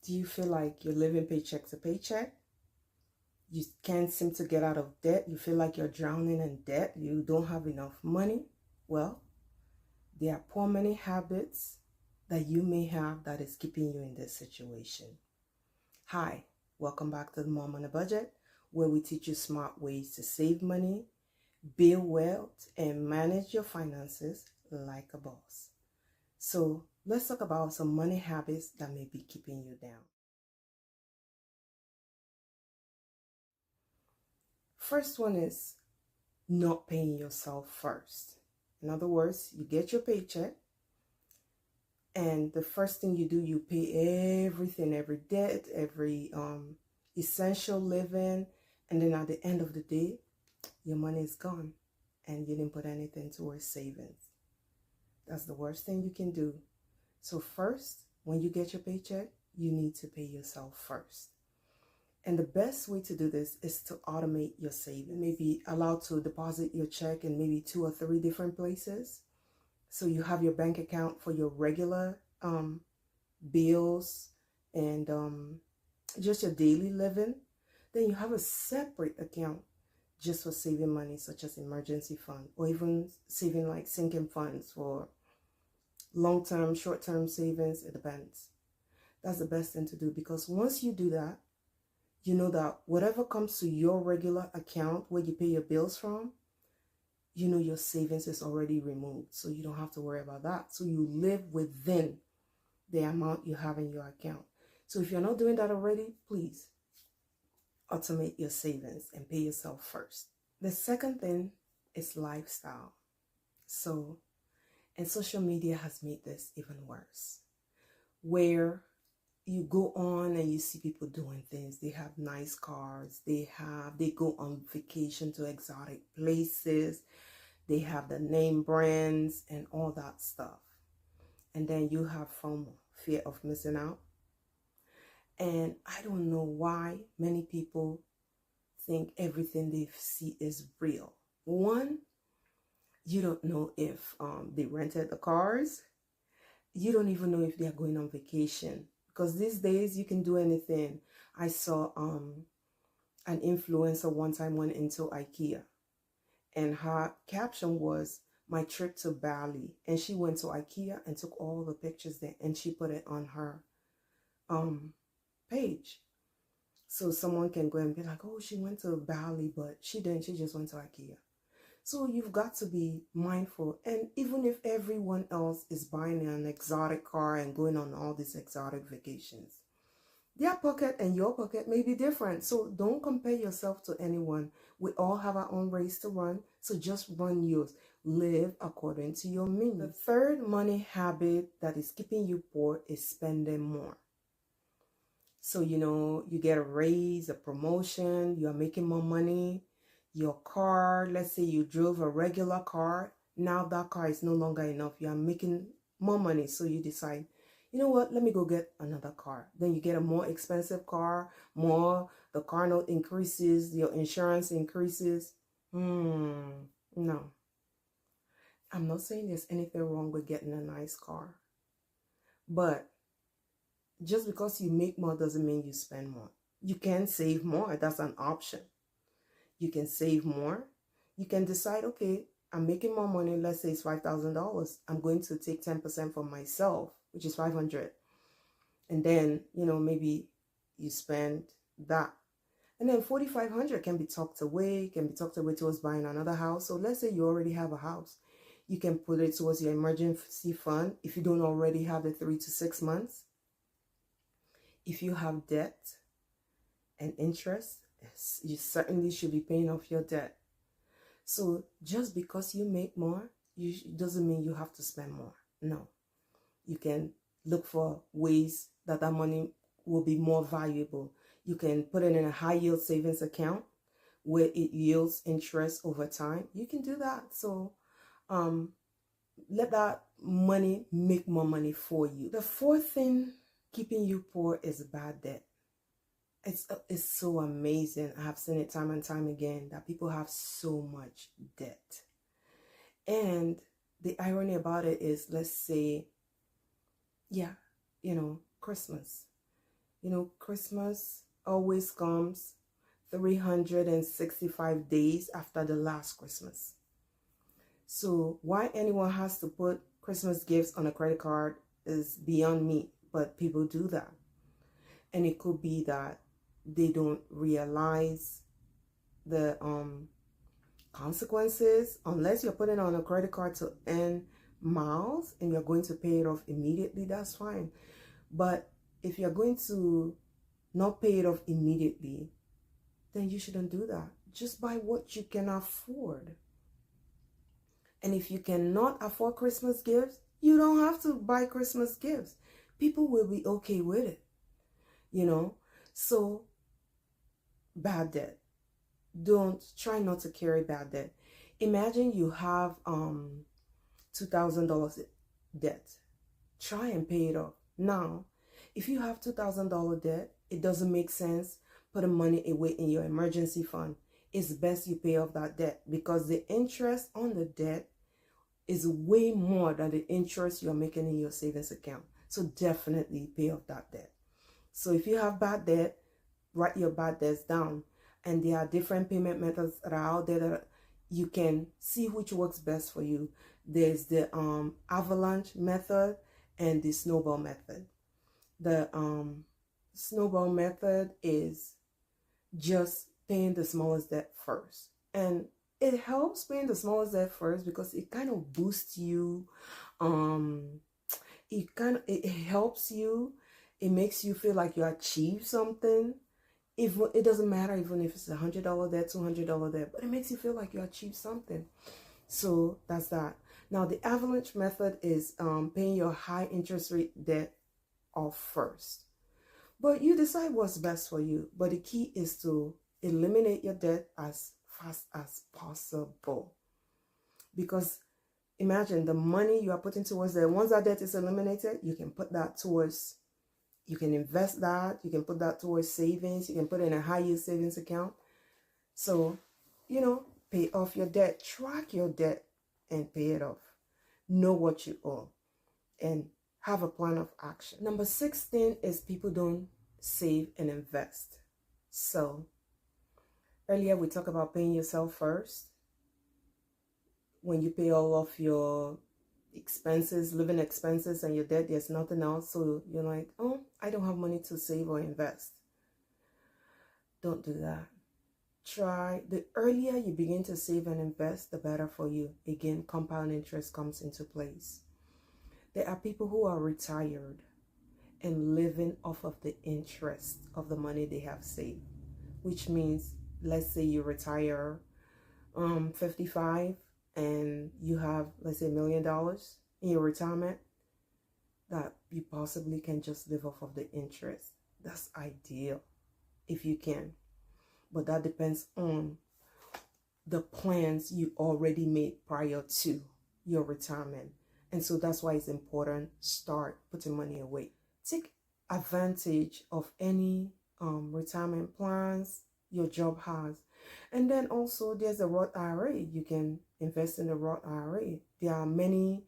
Do you feel like you're living paycheck to paycheck? You can't seem to get out of debt. You feel like you're drowning in debt. You don't have enough money. Well, there are poor money habits that you may have that is keeping you in this situation. Hi, welcome back to the Mom on a Budget, where we teach you smart ways to save money, build wealth, and manage your finances like a boss. So let's talk about some money habits that may be keeping you down. First one is not paying yourself first. In other words, you get your paycheck, and the first thing you do, you pay everything, every debt, every essential living, and then at the end of the day, your money is gone and you didn't put anything towards savings. That's the worst thing you can do. So first, when you get your paycheck, you need to pay yourself first. And the best way to do this is to automate your savings. Maybe allowed to deposit your check in maybe 2 or 3 different places. So you have your bank account for your regular bills and just your daily living. Then you have a separate account just for saving money, such as emergency fund, or even saving like sinking funds for long-term, short-term savings. It depends. That's the best thing to do, because once you do that, you know that whatever comes to your regular account where you pay your bills from, you know your savings is already removed. So you don't have to worry about that. So you live within the amount you have in your account. So if you're not doing that already, please automate your savings and pay yourself first. The second thing is lifestyle. And social media has made this even worse, where you go on and you see people doing things. They have nice cars. They go on vacation to exotic places. They have the name brands and all that stuff. And then you have FOMO, fear of missing out. And I don't know why many people think everything they see is real. One, you don't know if they rented the cars. You don't even know if they're going on vacation. Because these days you can do anything. I saw an influencer one time went into IKEA, and her caption was, "My trip to Bali." And she went to IKEA and took all the pictures there, and she put it on her page. So someone can go and be like, "Oh, she went to Bali," but she didn't. She just went to IKEA. So you've got to be mindful. And even if everyone else is buying an exotic car and going on all these exotic vacations, their pocket and your pocket may be different. So don't compare yourself to anyone. We all have our own race to run. So just run yours. Live according to your means. The third money habit that is keeping you poor is spending more. So, you get a raise, a promotion, you're making more money. Your car, let's say you drove a regular car, now that car is no longer enough. You are making more money. So you decide, you know what, let me go get another car. Then you get a more expensive car, the car note increases, your insurance increases. No. I'm not saying there's anything wrong with getting a nice car. But just because you make more doesn't mean you spend more. You can save more. That's an option. You can save more. You can decide, okay, I'm making more money. Let's say it's $5,000. I'm going to take 10% for myself, which is $500. And then, maybe you spend that. And then $4,500 can be tucked away, towards buying another house. So let's say you already have a house. You can put it towards your emergency fund if you don't already have the 3 to 6 months. If you have debt and interest, you certainly should be paying off your debt. So just because you make more, doesn't mean you have to spend more. No. You can look for ways that money will be more valuable. You can put it in a high yield savings account where it yields interest over time. You can do that. So let that money make more money for you. The fourth thing keeping you poor is bad debt. It's so amazing. I have seen it time and time again that people have so much debt. And the irony about it is, let's say, Christmas. Christmas always comes 365 days after the last Christmas. So why anyone has to put Christmas gifts on a credit card is beyond me, but people do that. And it could be that they don't realize the consequences. Unless you're putting on a credit card to earn miles and you're going to pay it off immediately, that's fine. But if you're going to not pay it off immediately, then you shouldn't do that. Just buy what you can afford. And if you cannot afford Christmas gifts, you don't have to buy Christmas gifts. People will be okay with it, So, bad debt. Don't try not to carry bad debt. Imagine you have $2,000 debt. Try and pay it off. Now, if you have $2,000 debt, it doesn't make sense putting money away in your emergency fund. It's best you pay off that debt, because the interest on the debt is way more than the interest you're making in your savings account. So definitely pay off that debt. So if you have bad debt, write your bad debts down. And there are different payment methods that are out there that you can see which works best for you. There's the avalanche method and the snowball method. The snowball method is just paying the smallest debt first. And it helps paying the smallest debt first because it kind of boosts you. It helps you. It makes you feel like you achieved something. If it doesn't matter even if it's $100 debt, $200 debt, but it makes you feel like you achieved something. So that's that. Now the avalanche method is paying your high interest rate debt off first. But you decide what's best for you. But the key is to eliminate your debt as fast as possible. Because imagine the money you are putting towards that. Once that debt is eliminated, you can put that towards, you can invest that, you can put that towards savings, you can put it in a high yield savings account. So, pay off your debt, track your debt and pay it off. Know what you owe and have a plan of action. Number 16 is people don't save and invest. So, earlier we talked about paying yourself first. When you pay all of your expenses, living expenses and your debt, there's nothing else. So you're like, oh, I don't have money to save or invest. Don't do that. The earlier you begin to save and invest, the better for you. Again, compound interest comes into place. There are people who are retired and living off of the interest of the money they have saved, which means, let's say you retire 55 and you have, let's say, $1 million in your retirement, that you possibly can just live off of the interest. That's ideal if you can. But that depends on the plans you already made prior to your retirement. And so that's why it's important, start putting money away. Take advantage of any retirement plans your job has. And then also there's the Roth IRA. You can invest in the Roth IRA. There are many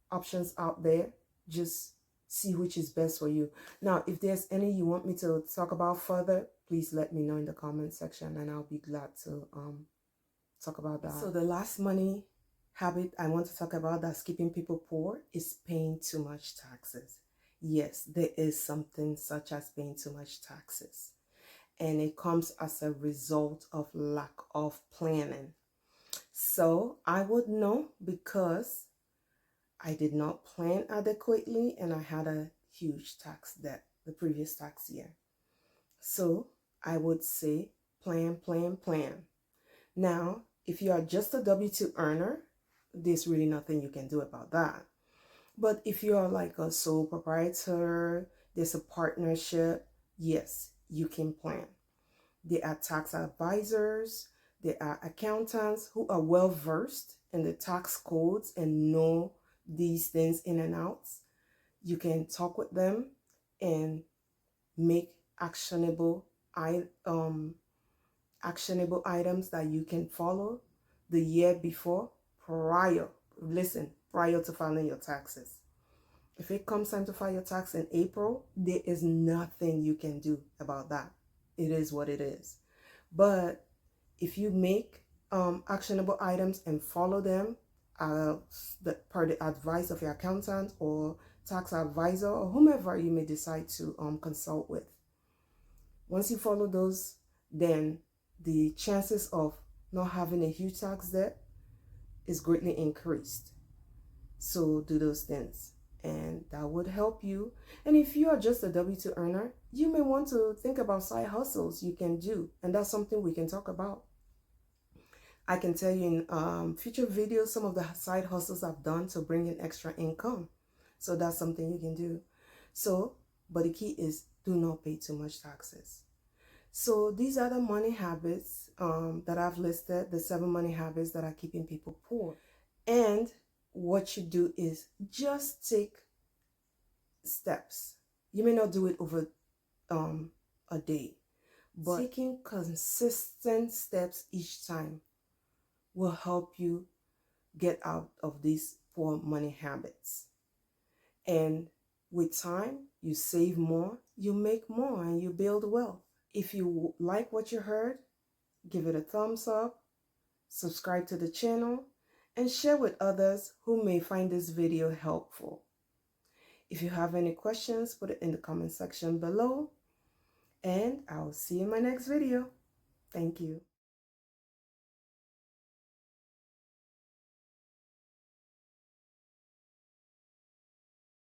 options out there. Just see which is best for you. Now, if there's any you want me to talk about further, please let me know in the comment section and I'll be glad to talk about that. So the last money habit I want to talk about that's keeping people poor is paying too much taxes. Yes, there is something such as paying too much taxes. And it comes as a result of lack of planning. So I would know because I did not plan adequately and I had a huge tax debt the previous tax year. So I would say plan, plan, plan. Now, if you are just a W-2 earner, there's really nothing you can do about that. But if you are like a sole proprietor, there's a partnership, yes, you can plan. There are tax advisors, there are accountants who are well versed in the tax codes and know these things in and out. You can talk with them and make actionable items that you can follow the year before prior to filing your taxes. If it comes time to file your tax in April, there is nothing you can do about that. It is what it is. But if you make actionable items and follow them per the advice of your accountant or tax advisor or whomever you may decide to consult with, once you follow those, then the chances of not having a huge tax debt is greatly increased. So do those things, and that would help you. And if you are just a W-2 earner, you may want to think about side hustles you can do, and that's something we can talk about. I can tell you in future videos some of the side hustles I've done to bring in extra income. So that's something you can do. So, but the key is do not pay too much taxes. So these are the money habits that I've listed, the 7 money habits that are keeping people poor. And what you do is just take steps. You may not do it over a day, but taking consistent steps each time will help you get out of these poor money habits. And with time, you save more, you make more, and you build wealth. If you like what you heard, give it a thumbs up, subscribe to the channel, and share with others who may find this video helpful. If you have any questions, put it in the comment section below, and I'll see you in my next video. Thank you.